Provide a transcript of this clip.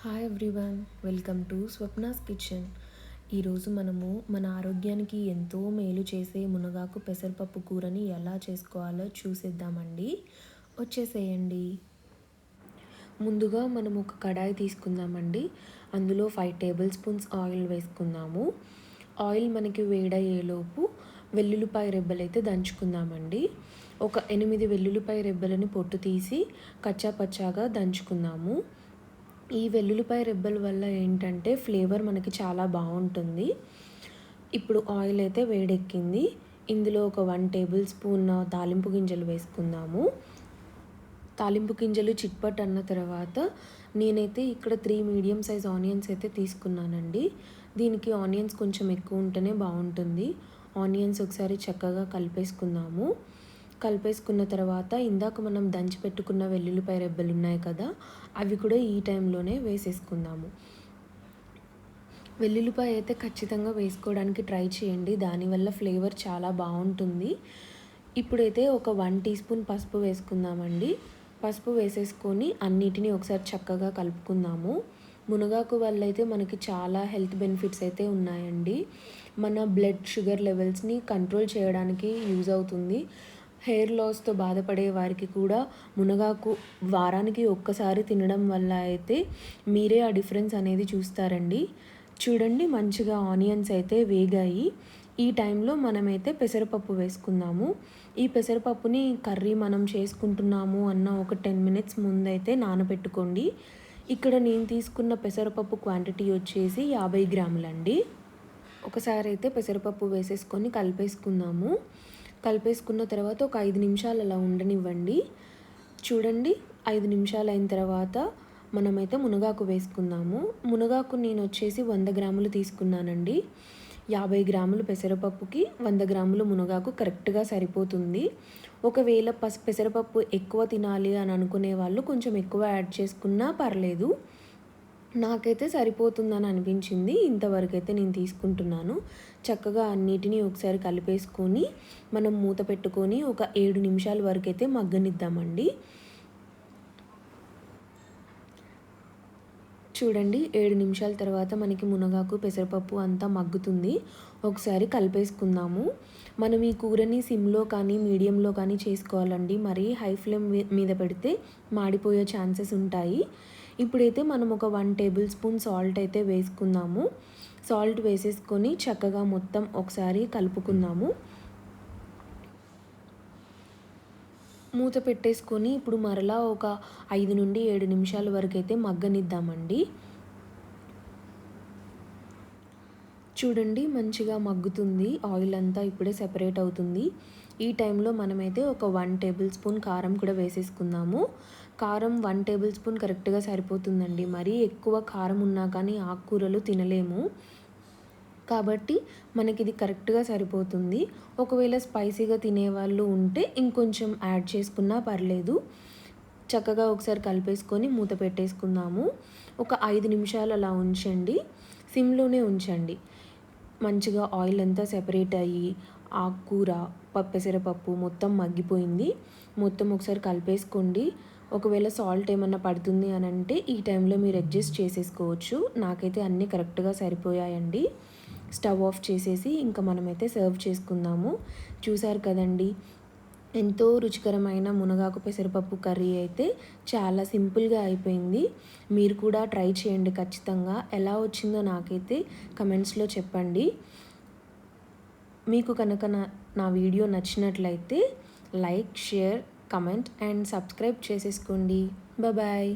Hi everyone, welcome to Swapna's kitchen. ఈరోజు మనము మన ఆరోగ్యానికి ఎంతో మేలు చేసే మునగాకు పెసరపప్పు కూరని ఎలా చేసుకోవాలో చూసేద్దామండి. వచ్చేసేయండి. ముందుగా మనం ఒక కడాయి తీసుకుందామండి. అందులో 5 టేబుల్ స్పూన్స్ ఆయిల్ వేసుకుందాము. ఆయిల్ మనకి వేడయ్యేలోపు వెల్లుల్లిపాయ రెబ్బలైతే దంచుకుందామండి. ఒక 8 వెల్లుల్లిపాయ రెబ్బలని పొట్టు తీసి కచ్చా పచ్చాగా దంచుకుందాము. ఈ వెల్లుల్లిపాయ రెబ్బల వల్ల ఏంటంటే ఫ్లేవర్ మనకి చాలా బాగుంటుంది. ఇప్పుడు ఆయిల్ అయితే వేడెక్కింది. ఇందులో ఒక 1 టేబుల్ స్పూన్ తాలింపు గింజలు వేసుకుందాము. తాలింపు గింజలు చిట్పట్ అన్న తర్వాత నేనైతే ఇక్కడ 3 మీడియం సైజ్ ఆనియన్స్ అయితే తీసుకున్నానండి. దీనికి ఆనియన్స్ కొంచెం ఎక్కువ ఉంటేనే బాగుంటుంది. ఆనియన్స్ ఒకసారి చక్కగా కలిపేసుకుందాము. కలిపేసుకున్న తర్వాత ఇందాక మనం దంచి పెట్టుకున్న వెల్లుల్లిపాయ రెబ్బలు ఉన్నాయి కదా, అవి కూడా ఈ టైంలోనే వేసేసుకుందాము. వెల్లుల్లిపాయ అయితే ఖచ్చితంగా వేసుకోవడానికి ట్రై చేయండి, దానివల్ల ఫ్లేవర్ చాలా బాగుంటుంది. ఇప్పుడైతే ఒక 1 టీ స్పూన్ పసుపు వేసుకుందామండి. పసుపు వేసేసుకొని అన్నిటినీ ఒకసారి చక్కగా కలుపుకుందాము. మునగాకు వల్ల అయితే మనకి చాలా హెల్త్ బెనిఫిట్స్ అయితే ఉన్నాయండి. మన బ్లడ్ షుగర్ లెవెల్స్ని కంట్రోల్ చేయడానికి యూజ్ అవుతుంది. హెయిర్ లాస్తో బాధపడే వారికి కూడా మునగాకు వారానికి ఒక్కసారి తినడం వల్ల అయితే మీరే ఆ డిఫరెన్స్ అనేది చూస్తారండి. చూడండి, మంచిగా ఆనియన్స్ అయితే వేగాయి. ఈ టైంలో మనమైతే పెసరపప్పు వేసుకుందాము. ఈ పెసరపప్పుని కర్రీ మనం చేసుకుంటున్నాము అన్న ఒక 10 మినిట్స్ ముందైతే నానబెట్టుకోండి. ఇక్కడ నేను తీసుకున్న పెసరపప్పు క్వాంటిటీ వచ్చేసి 50 గ్రాములండి. ఒకసారి అయితే పెసరపప్పు వేసేసుకొని కలిపేసుకుందాము. కలిపేసుకున్న తర్వాత ఒక 5 నిమిషాలు అలా ఉండనివ్వండి. చూడండి, 5 నిమిషాలు అయిన తర్వాత మనమైతే మునగాకు వేసుకుందాము. మునగాకు నేను వచ్చేసి 100 గ్రాములు తీసుకున్నానండి. 50 గ్రాములు పెసరపప్పుకి 100 గ్రాములు మునగాకు కరెక్ట్గా సరిపోతుంది. ఒకవేళ పెసరపప్పు ఎక్కువ తినాలి అని అనుకునే వాళ్ళు కొంచెం ఎక్కువ యాడ్ చేసుకున్నా పర్లేదు. నాకైతే సరిపోతుందని అనిపించింది. ఇంతవరకు అయితే నేను తీసుకుంటున్నాను. చక్కగా అన్నిటినీ ఒకసారి కలిపేసుకొని మనం మూత పెట్టుకొని ఒక 7 నిమిషాల వరకు అయితే మగ్గనిద్దామండి. చూడండి, 7 నిమిషాల తర్వాత మనకి మునగాకు పెసరపప్పు అంతా మగ్గుతుంది. ఒకసారి కలిపేసుకుందాము. మనం ఈ కూరని సిమ్లో కానీ మీడియంలో కానీ చేసుకోవాలండి. మరి హై ఫ్లేమ్ మీద పెడితే మాడిపోయే ఛాన్సెస్ ఉంటాయి. ఇప్పుడైతే మనం ఒక 1 టేబుల్ స్పూన్ సాల్ట్ అయితే వేసుకుందాము. సాల్ట్ వేసేసుకొని చక్కగా మొత్తం ఒకసారి కలుపుకుందాము. మూత పెట్టేసుకొని ఇప్పుడు మరలా ఒక 5 నుండి 7 నిమిషాల వరకు అయితే మగ్గనిద్దామండి. చూడండి, మంచిగా మగ్గుతుంది. ఆయిల్ అంతా ఇప్పుడే సెపరేట్ అవుతుంది. ఈ టైంలో మనమైతే ఒక 1 టేబుల్ స్పూన్ కారం కూడా వేసేసుకుందాము. కారం 1 టేబుల్ స్పూన్ కరెక్ట్గా సరిపోతుందండి. మరీ ఎక్కువ కారం ఉన్నా కానీ ఆకుకూరలు తినలేము. కాబట్టి మనకి ఇది కరెక్ట్గా సరిపోతుంది. ఒకవేళ స్పైసీగా తినేవాళ్ళు ఉంటే ఇంకొంచెం యాడ్ చేసుకున్నా పర్లేదు. చక్కగా ఒకసారి కలిపేసుకొని మూత పెట్టేసుకుందాము. ఒక 5 నిమిషాలు అలా ఉంచండి. సిమ్లోనే ఉంచండి. మంచిగా ఆయిల్ అంతా సెపరేట్ అయ్యి ఆకుకూర పెసరపప్పు మొత్తం మగ్గిపోయింది. మొత్తం ఒకసారి కలిపేసుకోండి. ఒకవేళ సాల్ట్ ఏమన్నా పడుతుంది అని అంటే ఈ టైంలో మీరు అడ్జస్ట్ చేసేసుకోవచ్చు. నాకైతే అన్నీ కరెక్ట్గా సరిపోయాయండి. స్టవ్ ఆఫ్ చేసేసి ఇంకా మనమైతే సర్వ్ చేసుకుందాము. చూసారు కదండి, ఎంతో రుచికరమైన మునగాకు పెసరపప్పు కర్రీ అయితే చాలా సింపుల్గా అయిపోయింది. మీరు కూడా ట్రై చేయండి ఖచ్చితంగా. ఎలా వచ్చిందో నాకైతే కమెంట్స్లో చెప్పండి. మీకు కనుక నా వీడియో నచ్చినట్లయితే like, share, comment and subscribe చేసేసుకోండి. బాయ్.